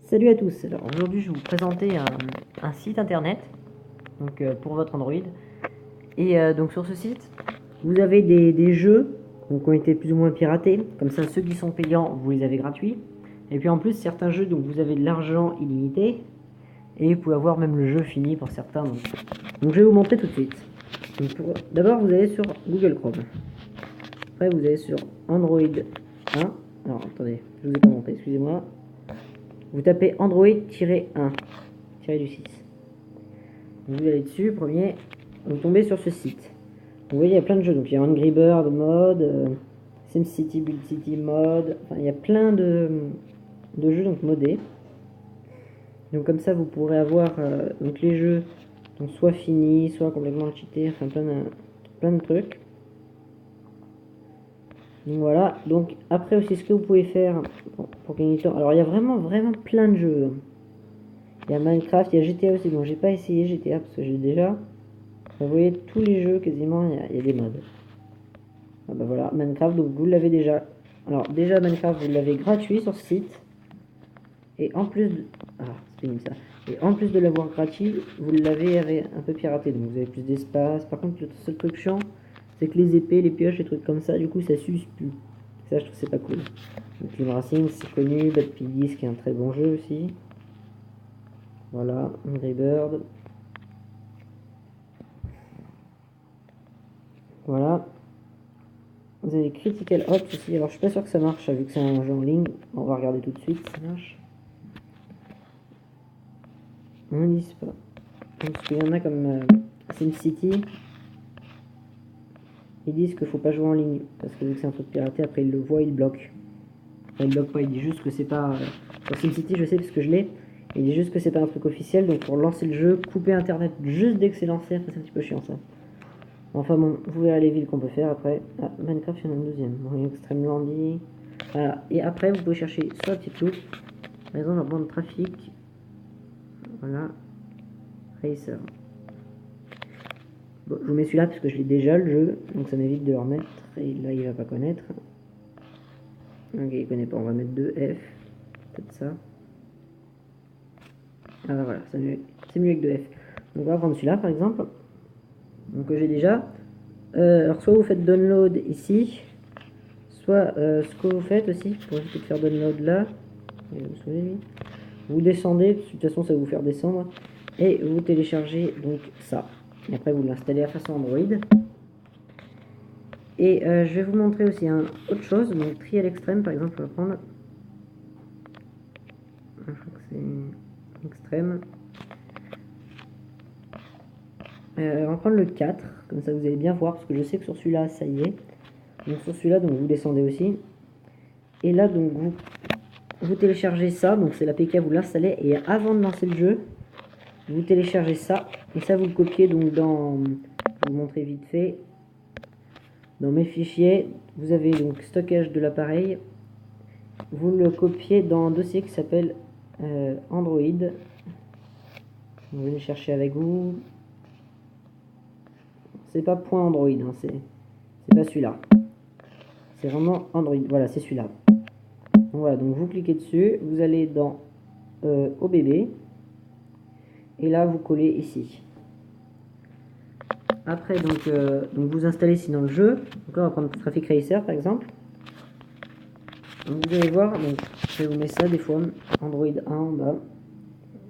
Salut à tous, alors aujourd'hui je vais vous présenter un site internet donc, pour votre Android. Et donc sur ce site, vous avez des jeux donc, qui ont été plus ou moins piratés. Comme ça, ceux qui sont payants, vous les avez gratuits. Et puis en plus, certains jeux, donc vous avez de l'argent illimité. Et vous pouvez avoir même le jeu fini pour certains. Donc je vais vous montrer tout de suite. D'abord, vous allez sur Google Chrome. Après, vous allez sur Android 1. Alors attendez, je vous ai pas montré, excusez-moi. Vous tapez Android-1, tiré du 6. Vous allez dessus, premier, vous tombez sur ce site. Vous voyez, il y a plein de jeux. Donc il y a Angry Bird mode, SimCity Build City mode. Enfin, il y a plein de jeux donc modés. Donc comme ça, vous pourrez avoir donc les jeux donc soit finis, soit complètement cheatés, enfin plein de trucs. Donc voilà. Donc après aussi, ce que vous pouvez faire pour gagner du temps. Alors il y a vraiment plein de jeux. Il y a Minecraft, il y a GTA aussi. Bon, j'ai pas essayé GTA parce que j'ai déjà. Vous voyez, tous les jeux, quasiment, il y a des modes. Ah bah voilà, Minecraft, donc vous l'avez déjà. Alors, déjà, Minecraft, vous l'avez gratuit sur ce site. Et en plus de... Ah, c'est pénible ça. Et en plus de l'avoir gratuit, vous l'avez un peu piraté. Donc, vous avez plus d'espace. Par contre, le seul truc chiant, c'est que les épées, les pioches, les trucs comme ça, du coup, ça s'use plus. Ça, je trouve c'est pas cool. Donc, Team Racing, c'est connu. Bad Piggies, qui est un très bon jeu aussi. Voilà, Angry Bird. Voilà. Vous avez Critical Ops aussi. Alors, je suis pas sûr que ça marche, vu que c'est un jeu en ligne. On va regarder tout de suite si ça marche. On ne dit pas. Parce qu'il y en a comme SimCity. Ils disent qu'il faut pas jouer en ligne. Parce que vu que c'est un truc piraté, après ils le voient, ils bloquent. Enfin, ils bloquent pas, ils disent juste que c'est pas. Sur SimCity, je sais parce que je l'ai. Il dit juste que c'est pas un truc officiel. Donc, pour lancer le jeu, couper internet juste dès que c'est lancé. Après, c'est un petit peu chiant ça. Enfin bon, vous verrez les villes qu'on peut faire après. Ah, Minecraft, il y en a une deuxième. Bon, Extreme Landy. Voilà. Et après, vous pouvez chercher sur la petite loupe. Par exemple, la bande de trafic. Voilà. Racer. Bon, je vous mets celui-là parce que je l'ai déjà le jeu. Donc ça m'évite de le remettre. Et là, il va pas connaître. Ok, il connaît pas. On va mettre 2F. Peut-être ça. Ah bah voilà, c'est mieux avec 2F. Donc on va prendre celui-là par exemple. Donc que j'ai déjà. Alors soit vous faites download ici. Soit ce que vous faites aussi, pour éviter de faire download là, vous descendez, de toute façon ça va vous faire descendre, et vous téléchargez donc ça. Et après vous l'installez à façon Android. Et je vais vous montrer aussi autre chose, donc Trial Extreme par exemple, on va prendre. Je crois que c'est Extreme. On va prendre le 4, comme ça vous allez bien voir, parce que je sais que sur celui-là ça y est. Donc sur celui-là, donc vous descendez aussi. Et là donc vous téléchargez ça, donc c'est l'APK, vous l'installez, et avant de lancer le jeu, vous téléchargez ça, et ça vous le copiez donc dans, je vais vous montrer vite fait, dans mes fichiers, vous avez donc stockage de l'appareil, vous le copiez dans un dossier qui s'appelle Android, vous venez chercher avec vous, c'est pas .android, hein, c'est pas celui-là, c'est vraiment Android, voilà c'est celui-là. Voilà, donc vous cliquez dessus, vous allez dans OBB, et là vous collez ici. Après donc vous installez sinon le jeu. Donc là on va prendre Traffic Racer par exemple. Donc vous allez voir, donc je vais vous mettre ça des fois, Android 1 en bas.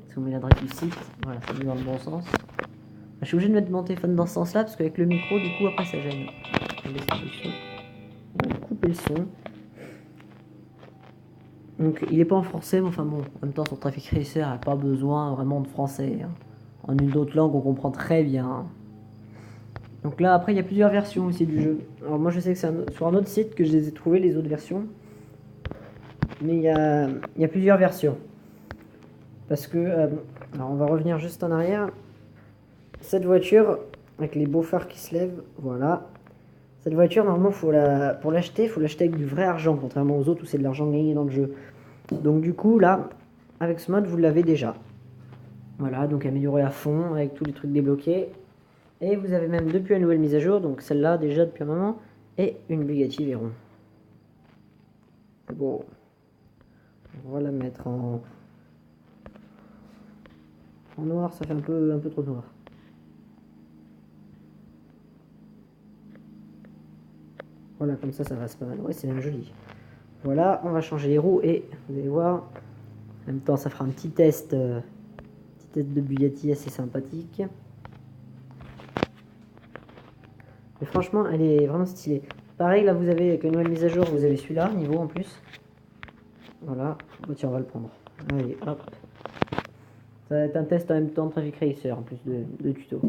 Si on met l'adresse du site, voilà, ça met dans le bon sens. Je suis obligé de mettre mon téléphone dans ce sens là parce qu'avec le micro du coup après ça gêne. On va couper le son. Donc il n'est pas en français, mais enfin bon, en même temps sur Traffic Racer, il n'y a pas besoin vraiment de français. Hein. En une autre langue on comprend très bien. Donc là après il y a plusieurs versions aussi du jeu. Alors moi je sais que c'est sur un autre site que je les ai trouvées les autres versions. Mais il y a plusieurs versions. Parce que, alors on va revenir juste en arrière. Cette voiture, avec les beaux phares qui se lèvent, voilà. Cette voiture, normalement, pour l'acheter, il faut l'acheter avec du vrai argent, contrairement aux autres où c'est de l'argent gagné dans le jeu. Donc du coup, là, avec ce mode, vous l'avez déjà. Voilà, donc amélioré à fond, avec tous les trucs débloqués. Et vous avez même depuis la nouvelle mise à jour, donc celle-là déjà depuis un moment, et une Bugatti Veyron. C'est beau. On va la mettre en En noir, ça fait un peu trop noir. Voilà, comme ça va, c'est pas mal. Ouais, c'est même joli. Voilà, on va changer les roues et vous allez voir. En même temps, ça fera un petit test de Bugatti assez sympathique. Mais franchement, elle est vraiment stylée. Pareil, là, vous avez, avec une nouvelle mise à jour, vous avez celui-là, niveau en plus. Voilà. Bon, tiens, on va le prendre. Allez, hop. Ça va être un test en même temps Traffic Racer, en plus de tuto.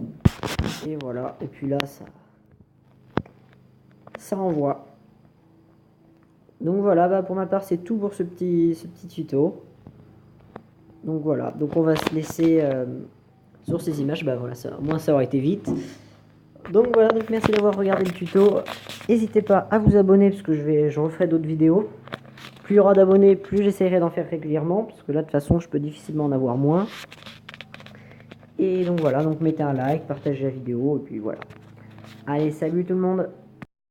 Et voilà. Et puis là, ça envoie. Donc voilà, bah pour ma part, c'est tout pour ce petit tuto. Donc voilà. Donc on va se laisser sur ces images. Bah voilà, ça, au moins ça aura été vite. Donc voilà, donc merci d'avoir regardé le tuto. N'hésitez pas à vous abonner parce que je referai d'autres vidéos. Plus il y aura d'abonnés, plus j'essaierai d'en faire régulièrement, parce que là de toute façon je peux difficilement en avoir moins. Et donc voilà, donc mettez un like, partagez la vidéo, et puis voilà. Allez, salut tout le monde!